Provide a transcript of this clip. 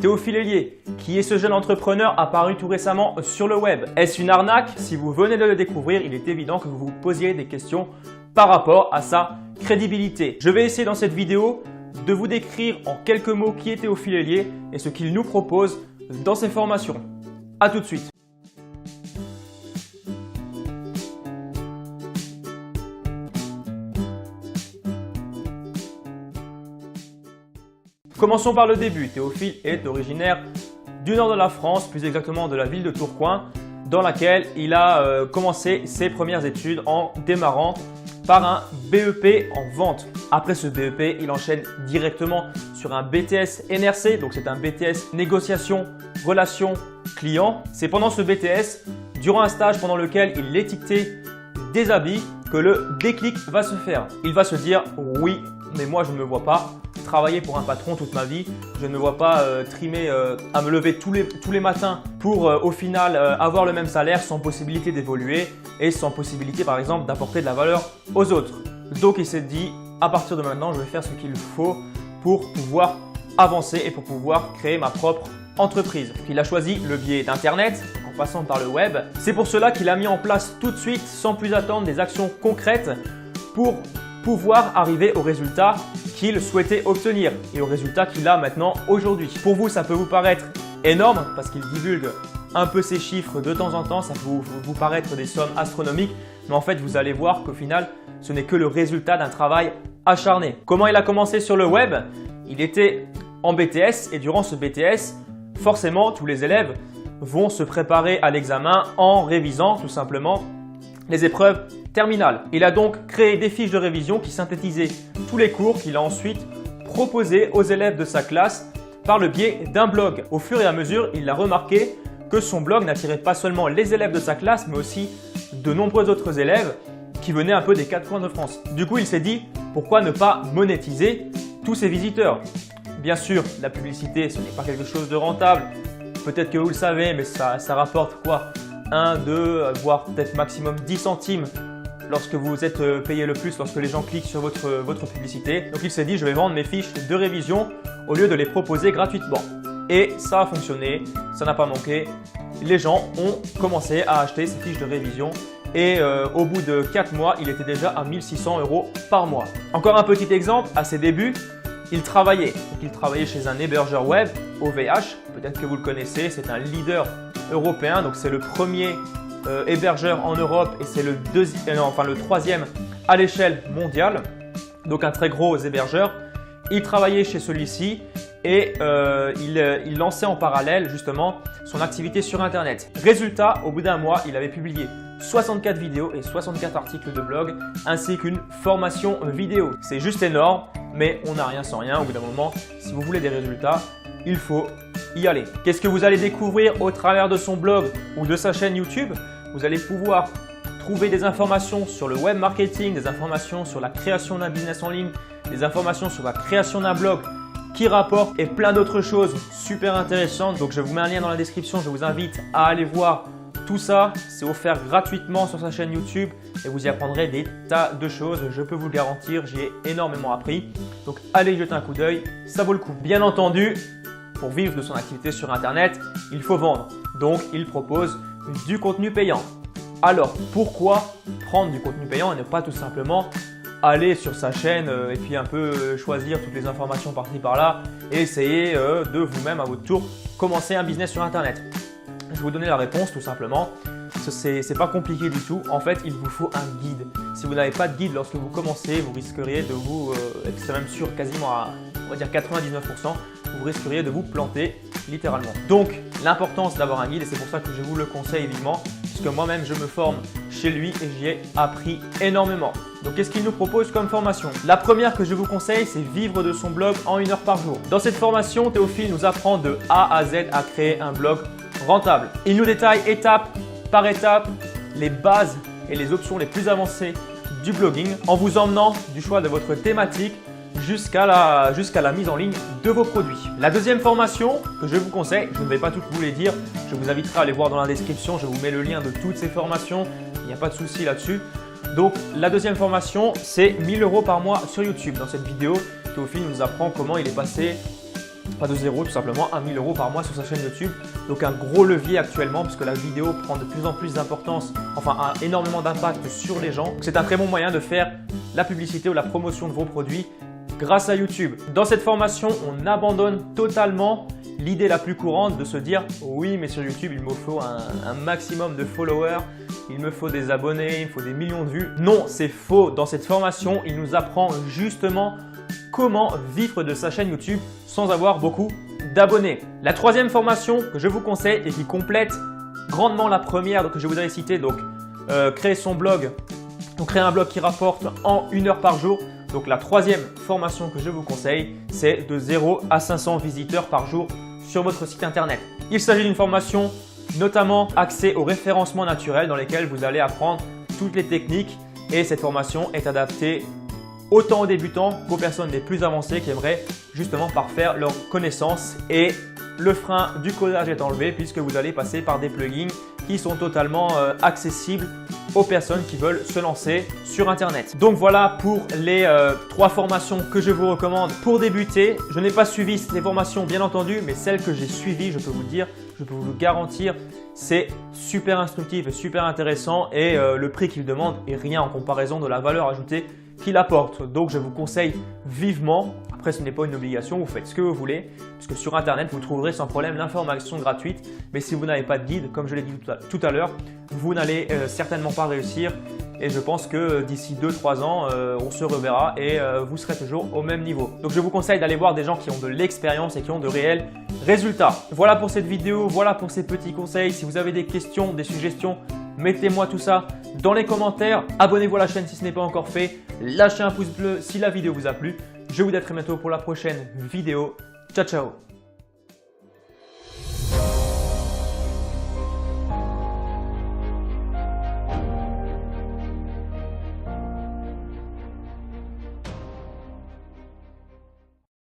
Théophile Hélier, qui est ce jeune entrepreneur apparu tout récemment sur le web? Est-ce une arnaque? Si vous venez de le découvrir, il est évident que vous vous posiez des questions par rapport à sa crédibilité. Je vais essayer dans cette vidéo de vous décrire en quelques mots qui est Théophile Hélier et ce qu'il nous propose dans ses formations. A tout de suite. Commençons par le début. Théophile est originaire du nord de la France, plus exactement de la ville de Tourcoing, dans laquelle il a commencé ses premières études en démarrant par un BEP en vente. Après ce BEP, il enchaîne directement sur un BTS NRC, donc c'est un BTS négociation, relation client. C'est pendant ce BTS, durant un stage pendant lequel il étiquetait des habits, que le déclic va se faire. Il va se dire oui, mais moi je ne me vois pas travailler pour un patron toute ma vie. Je ne me vois pas trimer à me lever tous les matins pour au final avoir le même salaire sans possibilité d'évoluer et sans possibilité par exemple d'apporter de la valeur aux autres. Donc il s'est dit à partir de maintenant je vais faire ce qu'il faut pour pouvoir avancer et pour pouvoir créer ma propre entreprise. Il a choisi le biais d'internet en passant par le web. C'est pour cela qu'il a mis en place tout de suite sans plus attendre des actions concrètes pour pouvoir arriver au résultat qu'il souhaitait obtenir et au résultat qu'il a maintenant aujourd'hui. Pour vous, ça peut vous paraître énorme parce qu'il divulgue un peu ces chiffres de temps en temps, ça peut vous paraître des sommes astronomiques, mais en fait, vous allez voir qu'au final, ce n'est que le résultat d'un travail acharné. Comment il a commencé sur le web? Il était en BTS et durant ce BTS, forcément, tous les élèves vont se préparer à l'examen en révisant tout simplement les épreuves terminales. Il a donc créé des fiches de révision qui synthétisaient tous les cours qu'il a ensuite proposés aux élèves de sa classe par le biais d'un blog. Au fur et à mesure, il a remarqué que son blog n'attirait pas seulement les élèves de sa classe, mais aussi de nombreux autres élèves qui venaient un peu des quatre coins de France. Du coup, il s'est dit pourquoi ne pas monétiser tous ces visiteurs? Bien sûr, la publicité, ce n'est pas quelque chose de rentable. Peut-être que vous le savez, mais ça rapporte quoi? 1, 2, voire peut-être maximum 10 centimes lorsque vous êtes payé le plus, lorsque les gens cliquent sur votre publicité. Donc il s'est dit, je vais vendre mes fiches de révision au lieu de les proposer gratuitement. Et ça a fonctionné, ça n'a pas manqué. Les gens ont commencé à acheter ces fiches de révision et au bout de 4 mois, il était déjà à 1 600 € par mois. Encore un petit exemple, à ses débuts, il travaillait. Donc, il travaillait chez un hébergeur web, OVH, peut-être que vous le connaissez, c'est un leader européen, donc c'est le premier hébergeur en Europe et c'est le troisième à l'échelle mondiale, donc un très gros hébergeur. Il travaillait chez celui-ci et il lançait en parallèle justement son activité sur Internet. Résultat, au bout d'un mois, il avait publié 64 vidéos et 64 articles de blog ainsi qu'une formation vidéo. C'est juste énorme, mais on n'a rien sans rien. Au bout d'un moment, si vous voulez des résultats, il faut y aller. Qu'est-ce que vous allez découvrir au travers de son blog ou de sa chaîne YouTube? Vous allez pouvoir trouver des informations sur le web marketing, des informations sur la création d'un business en ligne, des informations sur la création d'un blog qui rapporte et plein d'autres choses super intéressantes. Donc je vous mets un lien dans la description, je vous invite à aller voir tout ça. C'est offert gratuitement sur sa chaîne YouTube et vous y apprendrez des tas de choses. Je peux vous le garantir, j'ai énormément appris. Donc allez y jeter un coup d'œil, ça vaut le coup. Bien entendu, pour vivre de son activité sur Internet, il faut vendre. Donc, il propose du contenu payant. Alors, pourquoi prendre du contenu payant et ne pas tout simplement aller sur sa chaîne et puis un peu choisir toutes les informations par-ci par-là et essayer de vous-même à votre tour commencer un business sur Internet? Je vais vous donner la réponse tout simplement. C'est pas compliqué du tout. En fait, il vous faut un guide. Si vous n'avez pas de guide lorsque vous commencez, vous risqueriez de vous, c'est même sûr quasiment à on va dire 99%, vous risqueriez de vous planter littéralement. Donc l'importance d'avoir un guide et c'est pour ça que je vous le conseille vivement puisque moi-même je me forme chez lui et j'y ai appris énormément. Donc qu'est-ce qu'il nous propose comme formation? La première que je vous conseille, c'est vivre de son blog en 1 heure par jour. Dans cette formation, Théophile nous apprend de A à Z à créer un blog rentable. Il nous détaille étape par étape les bases et les options les plus avancées du blogging en vous emmenant du choix de votre thématique jusqu'à la mise en ligne de vos produits. La deuxième formation que je vous conseille, je ne vais pas toutes vous les dire, je vous inviterai à aller voir dans la description, je vous mets le lien de toutes ces formations, il n'y a pas de souci là-dessus. Donc la deuxième formation, c'est 1 000 € par mois sur YouTube. Dans cette vidéo, Théophile nous apprend comment il est passé pas de zéro, tout simplement 1 000 € par mois sur sa chaîne YouTube. Donc un gros levier actuellement puisque la vidéo prend de plus en plus d'importance, enfin a énormément d'impact sur les gens. C'est un très bon moyen de faire la publicité ou la promotion de vos produits grâce à YouTube. Dans cette formation, on abandonne totalement l'idée la plus courante de se dire « Oui, mais sur YouTube, il me faut un maximum de followers, il me faut des abonnés, il me faut des millions de vues. » Non, c'est faux. Dans cette formation, il nous apprend justement comment vivre de sa chaîne YouTube sans avoir beaucoup d'abonnés. La troisième formation que je vous conseille et qui complète grandement la première que je vous avais citée, donc créer son blog, donc créer un blog qui rapporte en 1 heure par jour. Donc la troisième formation que je vous conseille, c'est de 0 à 500 visiteurs par jour sur votre site internet. Il s'agit d'une formation notamment axée au référencement naturel dans lesquelles vous allez apprendre toutes les techniques et cette formation est adaptée autant aux débutants qu'aux personnes les plus avancées qui aimeraient justement parfaire leurs connaissances et le frein du codage est enlevé puisque vous allez passer par des plugins qui sont totalement accessibles aux personnes qui veulent se lancer sur Internet. Donc voilà pour les 3 formations que je vous recommande pour débuter. Je n'ai pas suivi ces formations bien entendu, mais celles que j'ai suivies, je peux vous dire, je peux vous le garantir, c'est super instructif et super intéressant et le prix qu'ils demandent est rien en comparaison de la valeur ajoutée qu'il apporte. Donc je vous conseille vivement. Après, ce n'est pas une obligation, vous faites ce que vous voulez, puisque sur Internet, vous trouverez sans problème l'information gratuite. Mais si vous n'avez pas de guide, comme je l'ai dit tout à l'heure, vous n'allez certainement pas réussir. Et je pense que d'ici 2-3 ans, on se reverra et vous serez toujours au même niveau. Donc, je vous conseille d'aller voir des gens qui ont de l'expérience et qui ont de réels résultats. Voilà pour cette vidéo, voilà pour ces petits conseils. Si vous avez des questions, des suggestions, mettez-moi tout ça dans les commentaires. Abonnez-vous à la chaîne si ce n'est pas encore fait. Lâchez un pouce bleu si la vidéo vous a plu. Je vous dis à très bientôt pour la prochaine vidéo. Ciao, ciao!